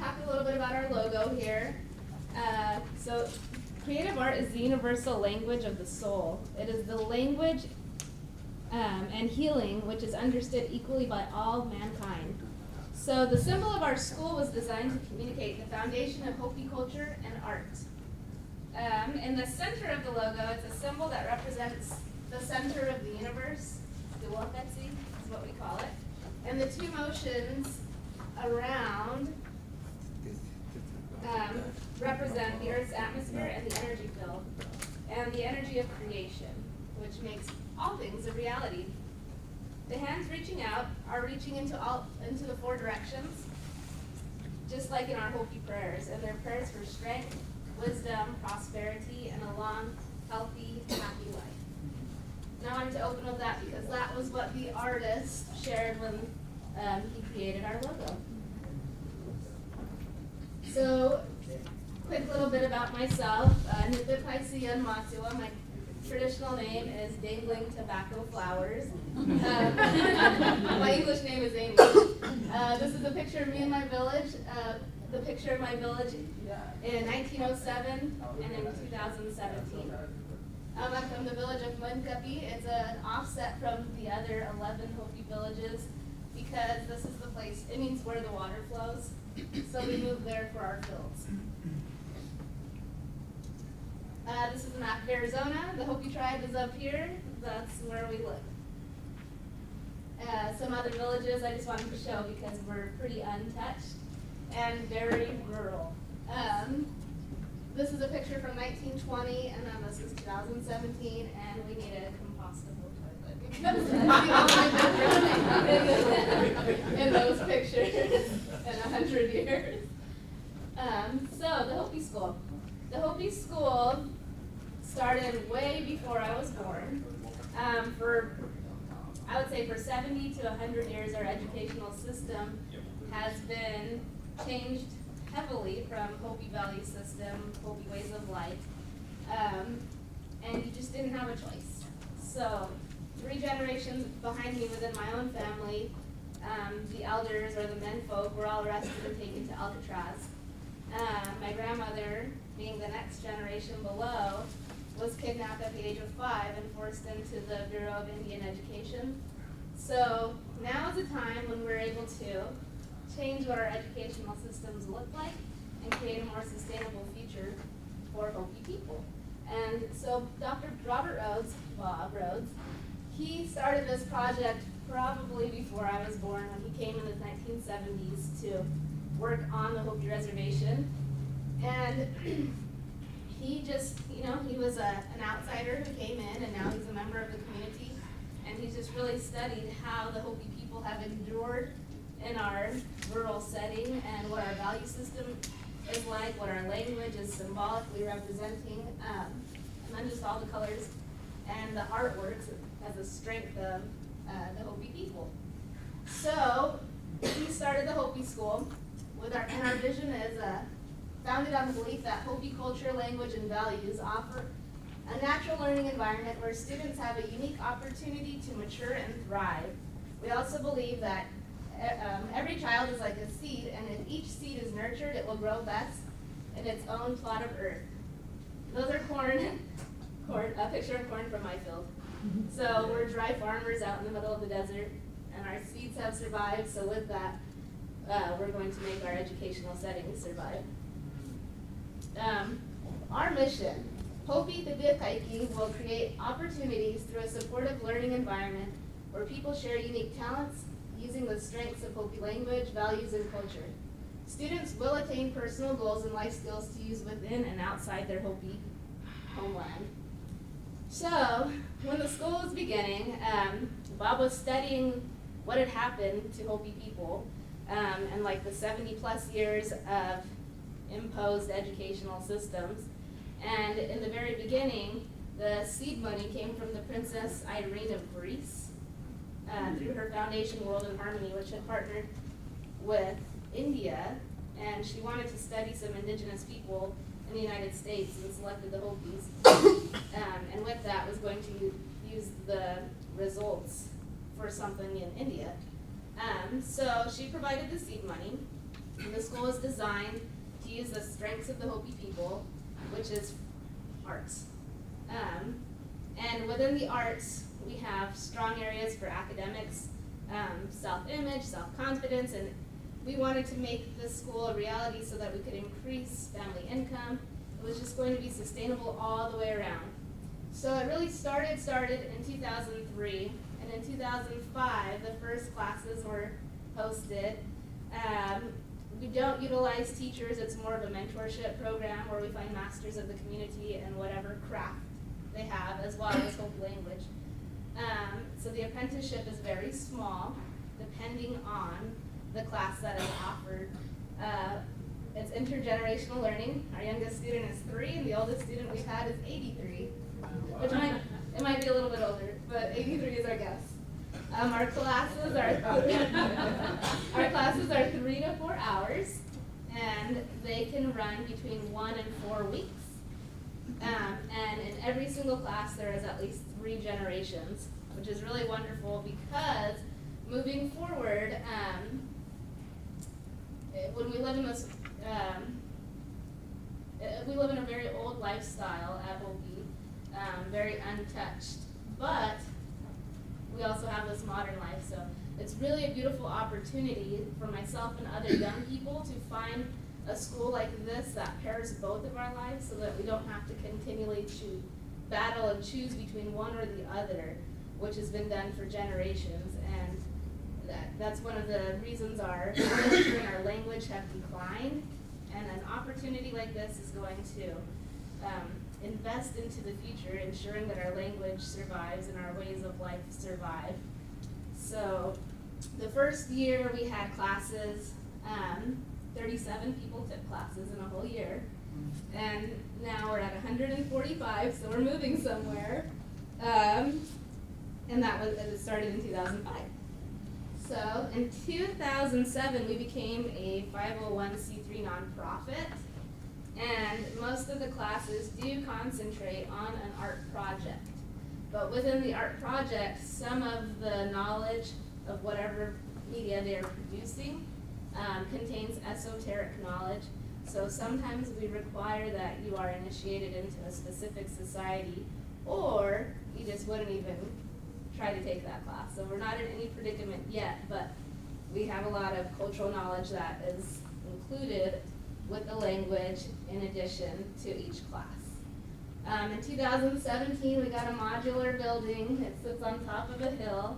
talk a little bit about our logo here. So creative art is the universal language of the soul. It is the language and healing which is understood equally by all mankind. So the symbol of our school was designed to communicate the foundation of Hopi culture and art. In the center of the logo, it's a symbol that represents the center of the universe. Duwaketsi is what we call it. And the two motions around represent the Earth's atmosphere and the energy field, and the energy of creation, which makes all things a reality. The hands reaching out are reaching into the four directions, just like in our Hopi prayers, and they're prayers for strength, wisdom, prosperity, and a long, healthy, happy life. Now I wanted to open with that because that was what the artist shared when he created our logo. So, quick little bit about myself. My traditional name is Dangling Tobacco Flowers. My English name is Amy. This is a picture of me in my village. The picture of my village in 1907 and in 2017. I'm from the village of Mcgrath. It's an offset from the other 11 Hopi villages because this is the place, it means where the water flows. So we moved there for our fields. This is a map of Arizona. The Hopi tribe is up here. That's where we live. Some other villages I just wanted to show because we're pretty untouched and very rural. This is a picture from 1920, and then this is 2017, and we need a compostable toilet because that's the only difference in those pictures in 100 years. So the Hopi School. The Hopi School started way before I was born. I would say for 70 to 100 years, our educational system has been changed heavily from Hopi value system, Hopi ways of life, and you just didn't have a choice. So 3 generations behind me within my own family, the elders or the menfolk were all arrested and taken to Alcatraz. My grandmother, being the next generation below, was kidnapped at the age of 5 and forced into the Bureau of Indian Education. So now is a time when we're able to change what our educational systems look like and create a more sustainable future for Hopi people. And so Dr. Robert Rhodes, Bob Rhodes, he started this project probably before I was born when he came in the 1970s to work on the Hopi reservation. And he just, he was an outsider who came in, and now he's a member of the community. And he's just really studied how the Hopi people have endured in our rural setting and what our value system is like, what our language is symbolically representing, and then just all the colors and the artworks as a strength of the Hopi people. So we started the Hopi School and our vision is founded on the belief that Hopi culture, language, and values offer a natural learning environment where students have a unique opportunity to mature and thrive. We also believe that every child is like a seed, and if each seed is nurtured, it will grow best in its own plot of earth. Those are corn, a picture of corn from my field. So we're dry farmers out in the middle of the desert, and our seeds have survived, so with that, we're going to make our educational settings survive. Our mission, Hopitutuqaiki, will create opportunities through a supportive learning environment where people share unique talents using the strengths of Hopi language, values, and culture. Students will attain personal goals and life skills to use within and outside their Hopi homeland. So, when the school was beginning, Bob was studying what had happened to Hopi people and like the 70 plus years of imposed educational systems. And in the very beginning, the seed money came from the Princess Irene of Greece through her foundation, World in Harmony, which had partnered with India, and she wanted to study some indigenous people in the United States and selected the Hopis. And with that was going to use the results for something in India. So she provided the seed money, And the school is designed to use the strengths of the Hopi people, which is arts. And within the arts, we have strong areas for academics, self-image, self-confidence, and we wanted to make this school a reality so that we could increase family income. It was just going to be sustainable all the way around. So it really started in 2003, and in 2005, the first classes were hosted. We don't utilize teachers, it's more of a mentorship program where we find masters of the community in whatever craft they have, as well as Hopi language. So the apprenticeship is very small, depending on the class that is offered. It's intergenerational learning. Our youngest student is 3, and the oldest student we've had is 83, which might be a little bit older, but 83 is our guess. Our classes are 3 to 4 hours, and they can run between 1 and 4 weeks. And in every single class, there is at least 3 generations, which is really wonderful because moving forward, when we live in this, we live in a very old lifestyle at Hopi, very untouched, but we also have this modern life. So it's really a beautiful opportunity for myself and other young people to find a school like this that pairs both of our lives so that we don't have to continually battle and choose between one or the other, which has been done for generations. And that's one of the reasons our literature and our language have declined. And an opportunity like this is going to invest into the future, ensuring that our language survives and our ways of life survive. So the first year we had classes, 37 people took classes in a whole year. And now we're at 145, so we're moving somewhere. And it started in 2005. So in 2007, we became a 501c3 nonprofit, and most of the classes do concentrate on an art project. But within the art project, some of the knowledge of whatever media they are producing contains esoteric knowledge. So sometimes we require that you are initiated into a specific society, or you just wouldn't even try to take that class. So we're not in any predicament yet, but we have a lot of cultural knowledge that is included with the language in addition to each class. In 2017, we got a modular building. It sits on top of a hill.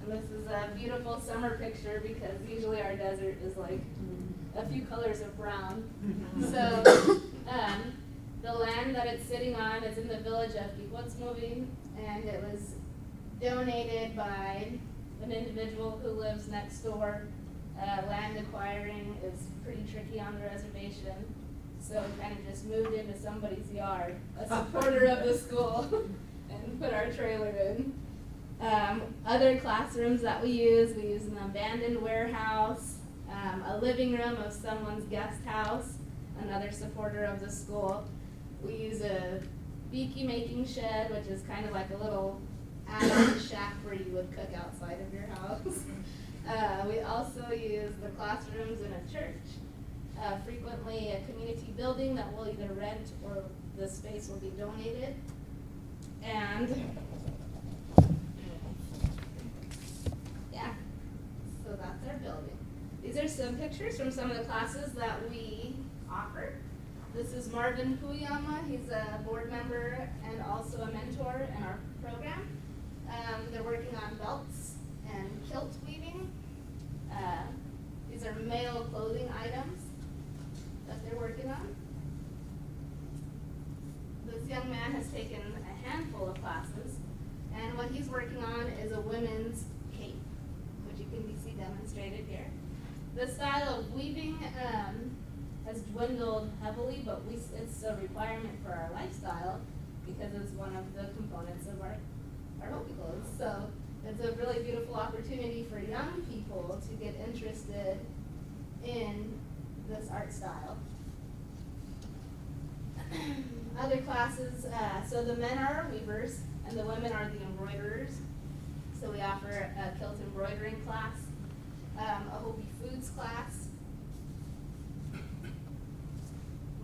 And this is a beautiful summer picture because usually our desert is like a few colors of brown. So the land that it's sitting on is in the village of Hopitutuqaiki, and it was donated by an individual who lives next door. Land acquiring is pretty tricky on the reservation, so we kind of just moved into somebody's yard, a supporter of the school, and put our trailer in. Other classrooms that we use an abandoned warehouse, a living room of someone's guest house, another supporter of the school. We use a beaky making shed, which is kind of like a little add-on shack where you would cook outside of your house. We also use the classrooms in a church, frequently a community building that we'll either rent or the space will be donated. And yeah, so that's our building. These are some pictures from some of the classes that we offer. This is Marvin Fujiyama. He's a board member and also a mentor in our program. They're working on belts and kilt weaving. These are male clothing items that they're working on. This young man has taken a handful of classes, and what he's working on is a women's cape, which you can see demonstrated here. The style of weaving has dwindled heavily, but it's a requirement for our lifestyle because it's one of the components of our Hopi clothes. So it's a really beautiful opportunity for young people to get interested in this art style. Other classes, so the men are our weavers and the women are the embroiderers. So we offer a kilt embroidering class, a Hopi foods class,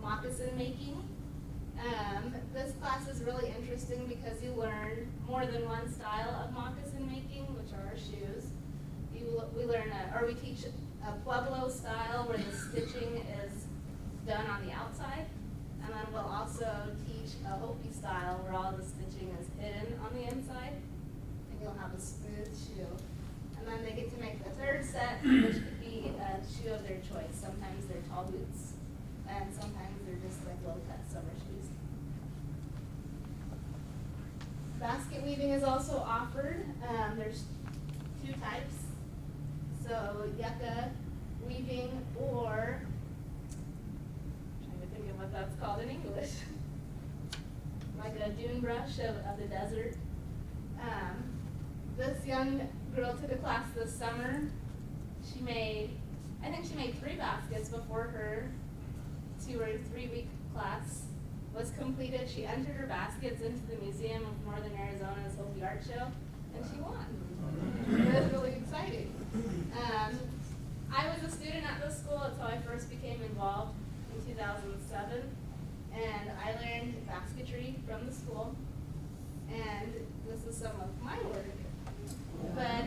moccasin making. This class is really interesting because you learn more than one style of moccasin making, which are our shoes. We teach a Pueblo style where the stitching is done on the outside, and then we'll also teach a Hopi style where all the stitching is hidden on the inside, and you'll have a smooth shoe. And then they get to make the third set, which could be a shoe of their choice. Sometimes they're tall boots, and sometimes they're just like low-cut summer shoes. Basket weaving is also offered. There's 2 types. So yucca weaving, or I'm trying to think of what that's called in English. Like a dune brush of the desert. This young girl took a class this summer. I think she made 3 baskets before her 2 or 3 week class was completed. She entered her baskets into the Museum of Northern Arizona's Hopi Art Show, and she won. It was really exciting. I was a student at this school until I first became involved in 2007, and I learned basketry from the school, and this is some of my work. But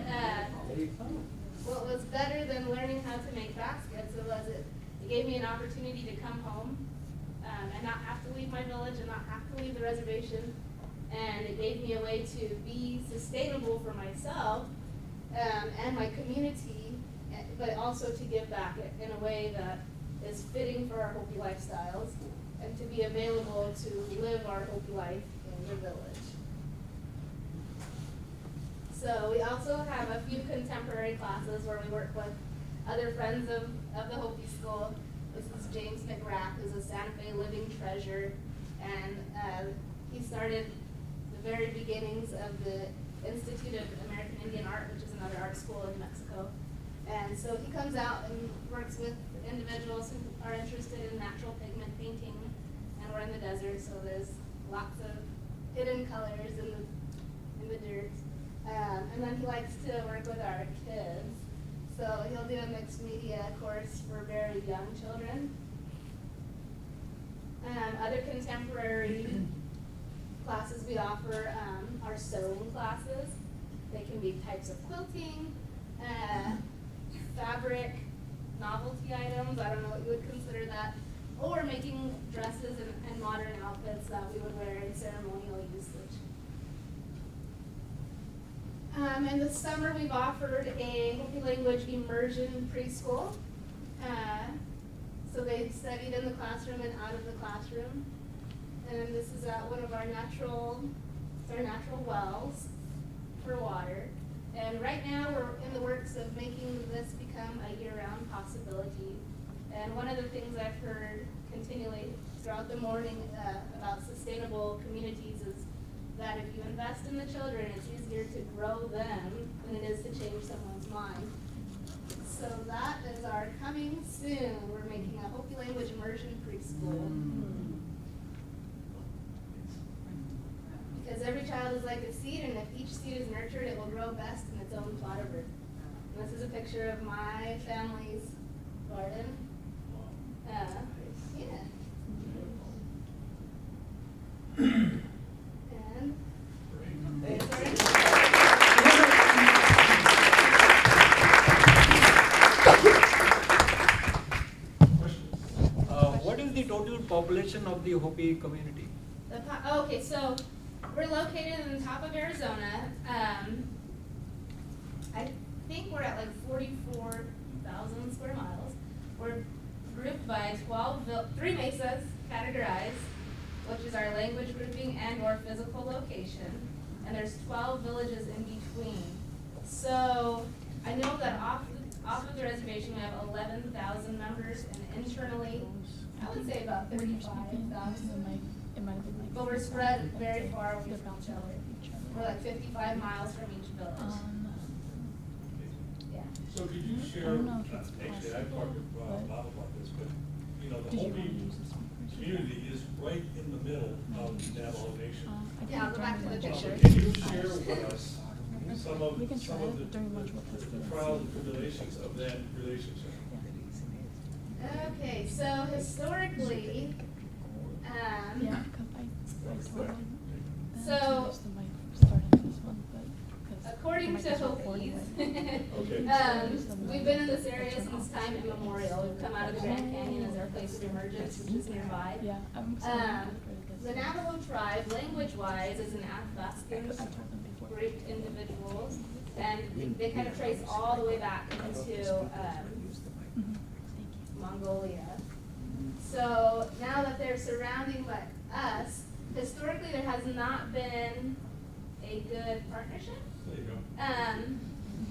what was better than learning how to make baskets was it gave me an opportunity to come home and not have to leave my village and not have to leave the reservation, and it gave me a way to be sustainable for myself and my community, but also to give back in a way that is fitting for our Hopi lifestyles and to be available to live our Hopi life in the village. So we also have a few contemporary classes where we work with other friends of the Hopi school. This is James Mcgrath, who's a Santa Fe living treasure, and he started the very beginnings of the Institute of American Indian Art, which is another art school in Mexico. And so he comes out and works with individuals who are interested in natural pigment painting, and we're in the desert, so there's lots of hidden colors in the dirt. And then he likes to work with our kids. So he'll do a mixed media course for very young children. Other contemporary classes we offer are sewing classes. They can be types of quilting, fabric, novelty items, I don't know what you would consider that, or making dresses and modern outfits that we would wear in ceremonial usage. In the summer, we've offered a Hopi language immersion preschool. So they studied in the classroom and out of the classroom. And this is at one of our natural wells for water. And right now, we're in the works of making this become a year-round possibility. And one of the things I've heard continually throughout the morning about sustainable communities is that if you invest in the children, it's easier to grow them than it is to change someone's mind. So that is our coming soon. We're making a Hopi language immersion preschool. Because every child is like a seed, and if each seed is nurtured, it will grow best in its own plot of earth. And this is a picture of my family's garden. What is the total population of the Hopi community? Okay, so we're located in the top of Arizona. I think we're at like 44,000 square miles. We're grouped by 3 mesas categorized, which is our language grouping and or physical location. And there's 12 villages in between. So I know that off of the reservation we have 11,000 members, and internally I would say about 35,000. But we're spread very far away from each other. We're like 55 miles from each village. Yeah. So could you share, actually I've talked to Bob about this, but you know, the Hopi community is right in the middle of the Navajo Nation. Yeah, I'll go back to the picture. Can you share with us some of the trials and tribulations of that relationship? Okay, so historically, Yeah, because I saw them. So- Use the mic starting this one, but because according the to mic is recording Hopies, Okay. we've been in this area since time immemorial. We've come out of the Grand Canyon as our place of emergence, which is nearby. Yeah, I'm excited after this. The Navajo tribe, language-wise, is an Athabascan I told them before. grouped individuals, and they kind of trace all the way back into Mhm. Thank you. Mongolia. So now that they're surrounding us, historically there has not been a good partnership. There you go.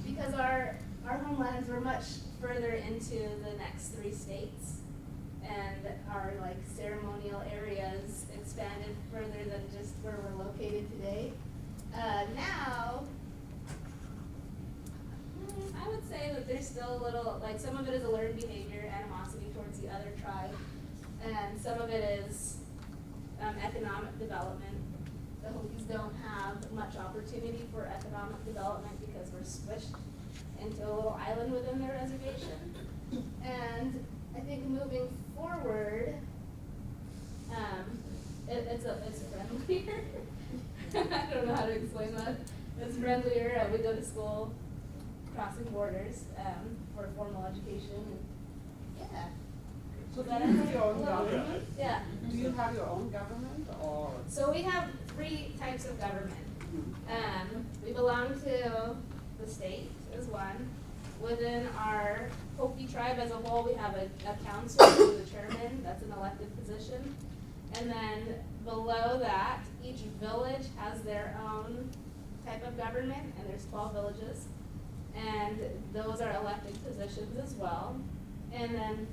Because our homelands were much further into the next 3 states, and our like ceremonial areas expanded further than just where we're located today. Now, I would say that there's still a little, like some of it is a learned behavior, animosity towards the other tribe, and some of it is economic development. The Hopis don't have much opportunity for economic development because we're squished into a little island within their reservation. And I think moving forward, it's friendlier. I don't know how to explain that. It's friendlier. We go to school crossing borders for formal education. And yeah. So Does do that you answer have your own a little bit? government? Yeah. Do you have your own government or? So we have 3 types of government. We belong to the state is one. Within our Hopi tribe as a whole, we have a council who's the chairman. That's an elected position. And then below that, each village has their own type of government, and there's 12 villages. And those are elected positions as well. And then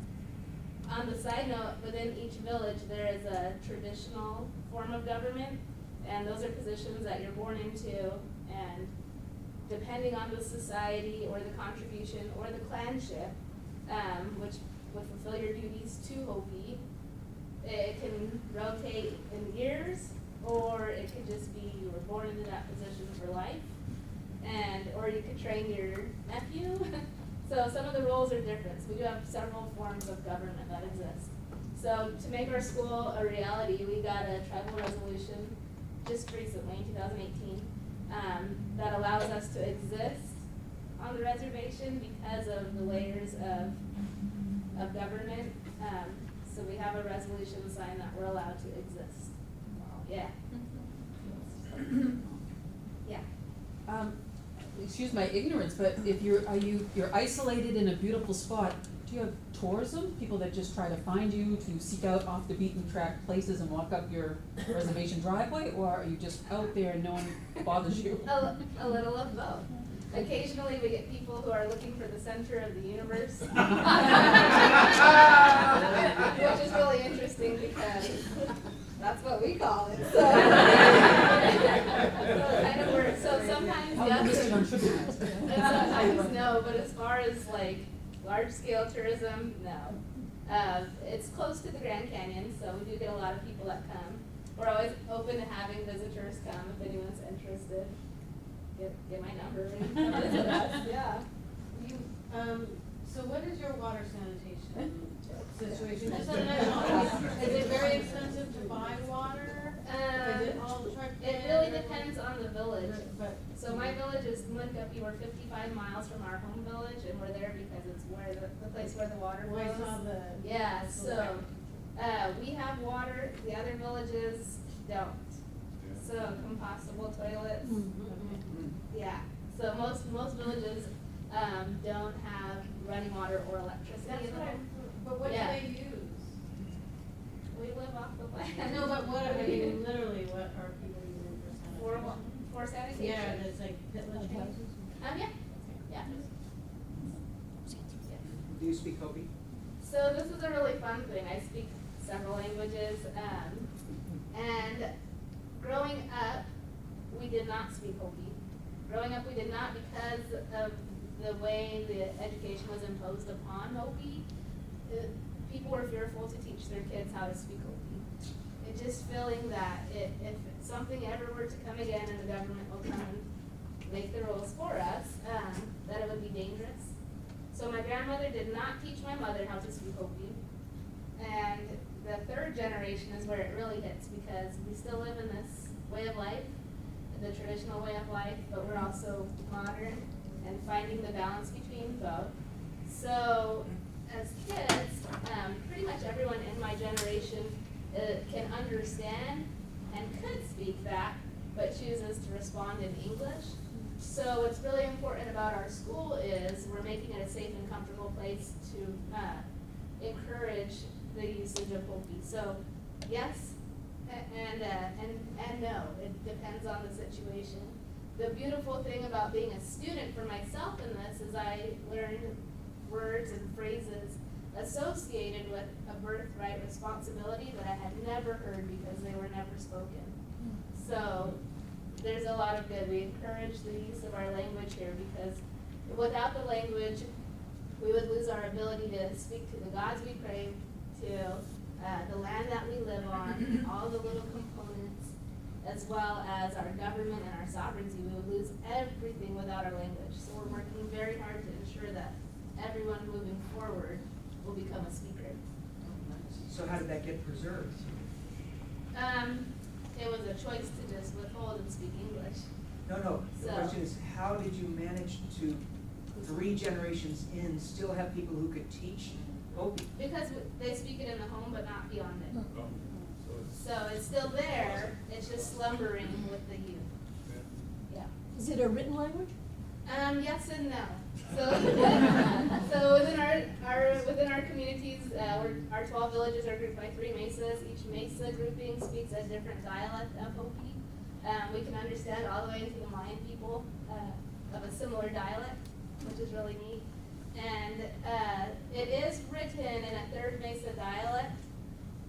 on the side note, within each village, there is a traditional form of government, and those are positions that you're born into, and depending on the society or the contribution or the clanship, which would fulfill your duties to Hopi, it can rotate in years, or it could just be you were born into that position for life, or you could train your nephew. So some of the roles are different. So we do have several forms of government that exist. So to make our school a reality, we got a tribal resolution just recently, in 2018, that allows us to exist on the reservation because of the layers of government. So we have a resolution signed that we're allowed to exist. Yeah. Yeah. Excuse my ignorance, but if you're isolated in a beautiful spot, do you have tourism? People that just try to find you to seek out off the beaten track places and walk up your reservation driveway, or are you just out there and no one bothers you? A little of both. Occasionally we get people who are looking for the center of the universe. Which is really interesting because that's what we call it. So, so it kind of works. So sometimes yes, and sometimes no, but as far as like large scale tourism, no. It's close to the Grand Canyon, so we do get a lot of people that come. We're always open to having visitors come if anyone's interested. Get my number and come visit us, yeah. So what is your water sanitation situation? Just so that I know, is it very expensive to buy water? Is it all trucked in? It really depends on the village. But So my village is Mcgrath. We're 55 miles from our home village, and we're there because it's where the place where the water I flows. saw the. Yeah, so, we have water, the other villages don't. So compostable toilets, yeah. So most villages, don't have running water or electricity That's in what them. but what do Yeah. they use? We live off the land. No, but what, I mean, literally, what are people using for For, sanitation? for sanitation. Yeah, that's like pit latrines. Yeah, yeah. Do you speak Hopi? So this is a really fun thing. I speak several languages, and growing up, we did not speak Hopi. Growing up, we did not because of the way the education was imposed upon Hopi. People were fearful to teach their kids how to speak Hopi. It's just feeling that if something ever were to come again and the government will come and make the rules for us, that it would be dangerous. So my grandmother did not teach my mother how to speak Hopi. And the third generation is where it really hits, because we still live in this way of life, the traditional way of life, but we're also modern and finding the balance between both. So as kids, pretty much everyone in my generation can understand and could speak that, but chooses to respond in English. So what's really important about our school is we're making it a safe and comfortable place to encourage the usage of Hopi. So yes, and no, it depends on the situation. The beautiful thing about being a student for myself in this is I learned words and phrases associated with a birthright responsibility that I had never heard because they were never spoken. So there's a lot of good. We encourage the use of our language here, because without the language, we would lose our ability to speak to the gods we pray to, the land that we live on, all the little components, as well as our government and our sovereignty. We would lose everything without our language. So we're working very hard to ensure that everyone moving forward will become a speaker. So how did that get preserved? It was a choice to just withhold and speak English. No, the So- question is, how did you manage to, 3 generations in, still have people who could teach Hopi? Because they speak it in the home, but not beyond it. Oh, so it's- So it's still there, it's just slumbering with the youth. Yeah. Is it a written language? Yes and no. So, so within our communities, our 12 villages are grouped by 3 mesas. Each mesa grouping speaks a different dialect of Hopi. We can understand all the way into the Mayan people of a similar dialect, which is really neat. And it is written in a 3rd mesa dialect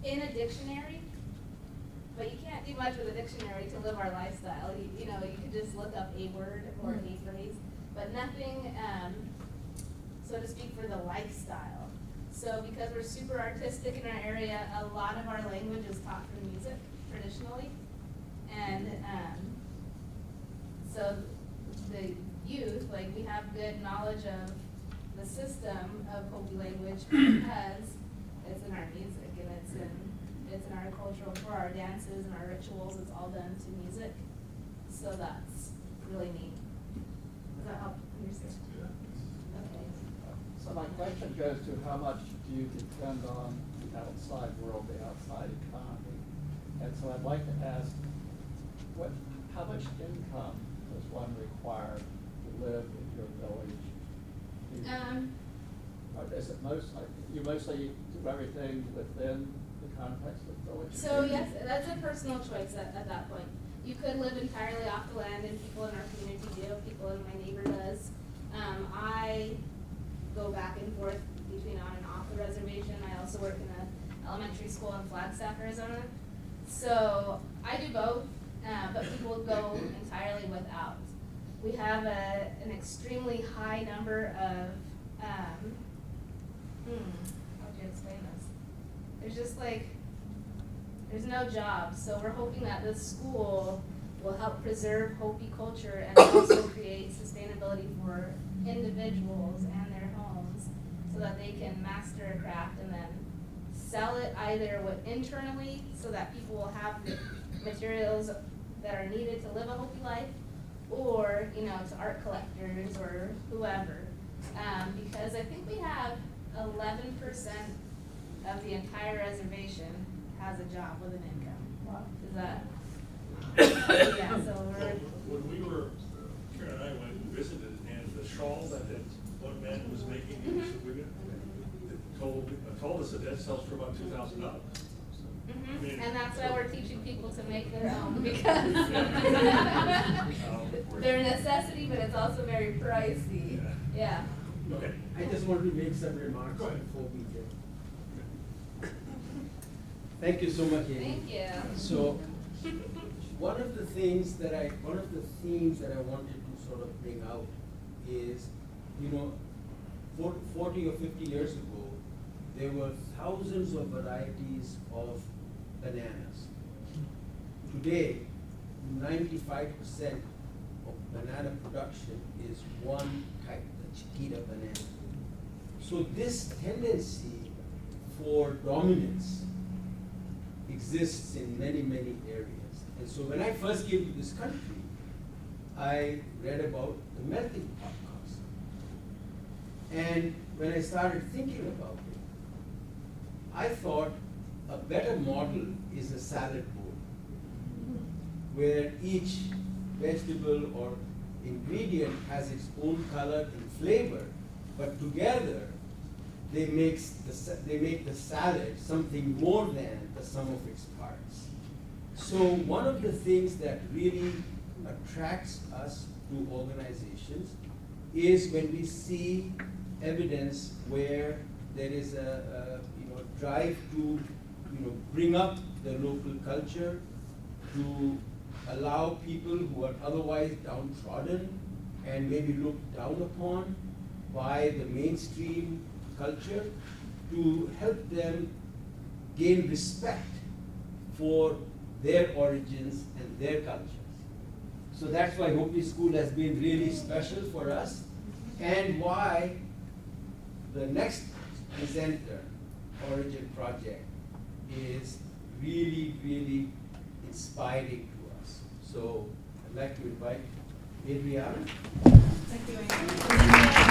in a dictionary, but you can't do much with a dictionary to live our lifestyle. You know, you could just look up a word or a phrase, but nothing, so to speak, for the lifestyle. So because we're super artistic in our area, a lot of our language is taught through music traditionally. And so the youth, like, we have good knowledge of the system of Hopi language because it's in our music and it's in our cultural, for our dances and our rituals, it's all done to music. So that's really neat. Does that help understand? Okay. So my question goes to how much do you depend on the outside world, the outside economy? And so I'd like to ask, how much income does one require to live in your village? Or is it you mostly do everything within the context of the village? So yes, that's a personal choice at that point. You could live entirely off the land, and people in our community do, people in my neighbor does. I go back and forth between on and off the reservation. I also work in an elementary school in Flagstaff, Arizona. So I do both, but people go entirely without. We have an extremely high number of, how would you explain this? There's just like, there's no jobs, so we're hoping that this school will help preserve Hopi culture and also create sustainability for individuals and their homes so that they can master a craft and then sell it either internally so that people will have the materials that are needed to live a Hopi life, or, you know, to art collectors or whoever. Because I think we have 11% of the entire reservation has a job with an income. Wow. Is that? Yeah, so When we were, Karen and I went and visited, and the shawl that one man was making, told us that sells for about $2,000. and that's why we're teaching people to make their own, because they're a necessity, but it's also very pricey. Yeah. Okay. I just wanted to make some remarks Go ahead. before we get. Thank you so much, Amy. Thank you. So, one of the themes that I wanted to sort of bring out is, 40 or 50 years ago, there were thousands of varieties of bananas. Today, 95% of banana production is one type, the Chiquita banana. So this tendency for dominance exists in many, many areas. And so when I first came to this country, I read about the melting pot concept. And when I started thinking about it, I thought a better model is a salad bowl, where each vegetable or ingredient has its own color and flavor, but together they make the salad something more than the sum of its parts. So one of the things that really attracts us to organizations is when we see evidence where there is a drive to bring up the local culture, to allow people who are otherwise downtrodden and maybe looked down upon by the mainstream culture, to help them gain respect for their origins and their cultures. So that's why Hopi School has been really special for us, and why the next presenter, Origin Project, is really, really inspiring to us. So I'd like to invite Adriana. Thank you, Amy.